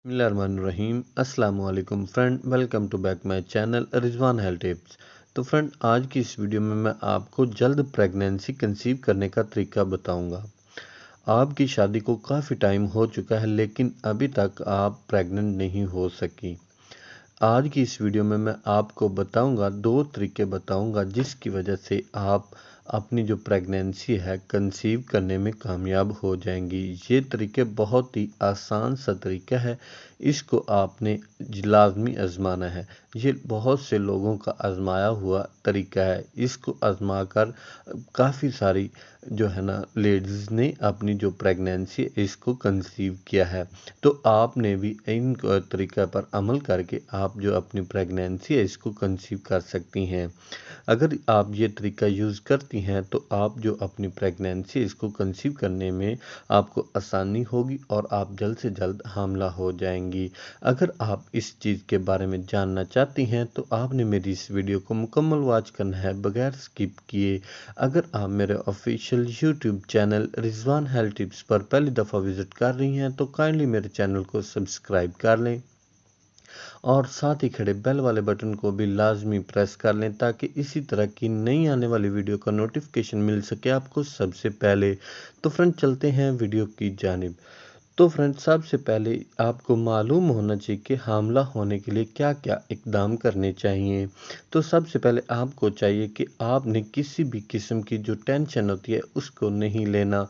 बिस्मिल्लाहिर्रहमानिर्रहीम। अस्सलाम वालेकुम friend, welcome to back my channel Rizwan health tips. तो फ्रेंड, आज की इस वीडियो में मैं आपको जल्द प्रेगनेंसी कंसीव करने का तरीका बताऊंगा। आपकी शादी को काफ़ी टाइम हो चुका है लेकिन अभी तक आप प्रेग्नेंट नहीं हो सकी। आज की इस वीडियो में मैं आपको बताऊंगा, दो तरीके बताऊंगा जिसकी वजह से आप अपनी जो प्रेगनेंसी है कंसीव करने में कामयाब हो जाएंगी। ये तरीके बहुत ही आसान सा तरीका है, इसको आपने लाजमी आजमाना है। ये बहुत से लोगों का आजमाया हुआ तरीका है। इसको आजमा कर काफ़ी सारी जो है ना लेडीज़ ने अपनी जो प्रेगनेंसी इसको कंसीव किया है। तो आपने भी इन तरीक़ा पर अमल करके आप जो अपनी प्रेगनेंसी है इसको कंसीव कर सकती हैं। अगर आप ये तरीका यूज़ करती हैं तो आप जो अपनी प्रेगनेंसी इसको कंसीव करने में आपको आसानी होगी और आप जल्द से जल्द हामिला हो जाएंगी। अगर आप इस चीज़ के बारे में जानना चाहती हैं तो आपने मेरी इस वीडियो को मुकम्मल वॉच करना है बगैर स्किप किए। अगर आप मेरे official YouTube channel Rizwan health tips पर पहली दफ़ा विज़िट कर रही हैं तो काइंडली मेरे चैनल को सब्सक्राइब कर लें और साथ ही खड़े बेल वाले बटन को भी लाजमी प्रेस कर लें ताकि इसी तरह की नई आने वाली वीडियो का नोटिफिकेशन मिल सके आपको सबसे पहले। तो फ्रेंड, चलते हैं वीडियो की जानिब। तो फ्रेंड, सबसे पहले आपको मालूम होना चाहिए कि हामिला होने के लिए क्या क्या इकदाम करने चाहिए। तो सबसे पहले आपको चाहिए कि आपने किसी भी किस्म की जो टेंशन होती है उसको नहीं लेना।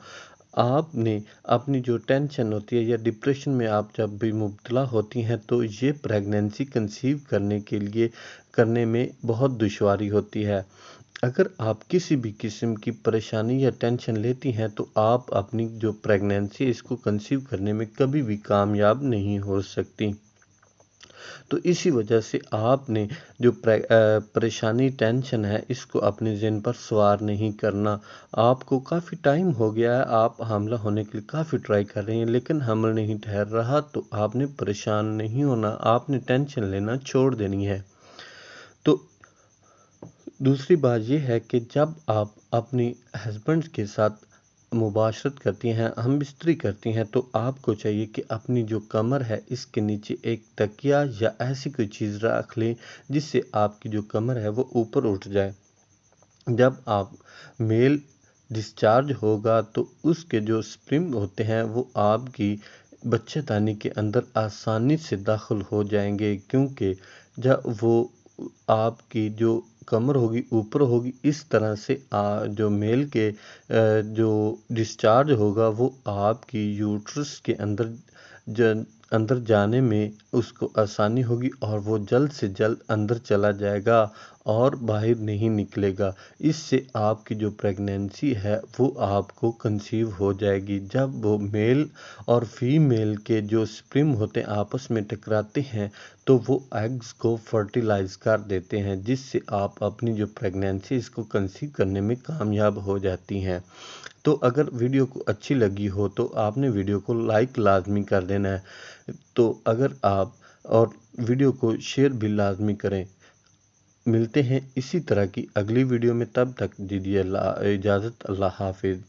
आपने अपनी जो टेंशन होती है या डिप्रेशन में आप जब भी मुब्तला होती हैं तो ये प्रेगनेंसी कंसीव करने में बहुत दुश्वारी होती है। अगर आप किसी भी किस्म की परेशानी या टेंशन लेती हैं तो आप अपनी जो प्रेगनेंसी इसको कंसीव करने में कभी भी कामयाब नहीं हो सकती। तो इसी वजह से आपने जो परेशानी टेंशन है इसको अपने ज़हन पर सवार नहीं करना। आपको काफ़ी टाइम हो गया है, आप हामिला होने के लिए काफ़ी ट्राई कर रही हैं लेकिन हमल नहीं ठहर रहा, तो आपने परेशान नहीं होना, आपने टेंशन लेना छोड़ देनी है। तो दूसरी बात यह है कि जब आप अपनी हस्बैंड के साथ मुबाशरत करती हैं, हम बिस्तरी करती हैं, तो आपको चाहिए कि अपनी जो कमर है इसके नीचे एक तकिया या ऐसी कोई चीज़ रख लें जिससे आपकी जो कमर है वो ऊपर उठ जाए। जब आप मेल डिस्चार्ज होगा तो उसके जो स्पर्म होते हैं वो आपकी बच्चेदानी के अंदर आसानी से दाखिल हो जाएंगे, क्योंकि जब वो आपकी जो कमर होगी ऊपर होगी, इस तरह से जो मेल के जो डिस्चार्ज होगा वो आपकी यूट्रस के अंदर जाने में उसको आसानी होगी और वो जल्द से जल्द अंदर चला जाएगा और बाहर नहीं निकलेगा। इससे आपकी जो प्रेगनेंसी है वो आपको कंसीव हो जाएगी। जब वो मेल और फीमेल के जो स्पर्म होते हैं आपस में टकराते हैं तो वो एग्स को फर्टिलाइज कर देते हैं, जिससे आप अपनी जो प्रेगनेंसी इसको कंसीव करने में कामयाब हो जाती हैं। तो अगर वीडियो को अच्छी लगी हो तो आपने वीडियो को लाइक लाजमी कर देना है। तो अगर आप और वीडियो को शेयर भी लाजमी करें। मिलते हैं इसी तरह की अगली वीडियो में, तब तक दीजिए इजाज़त। अल्लाह हाफिज़।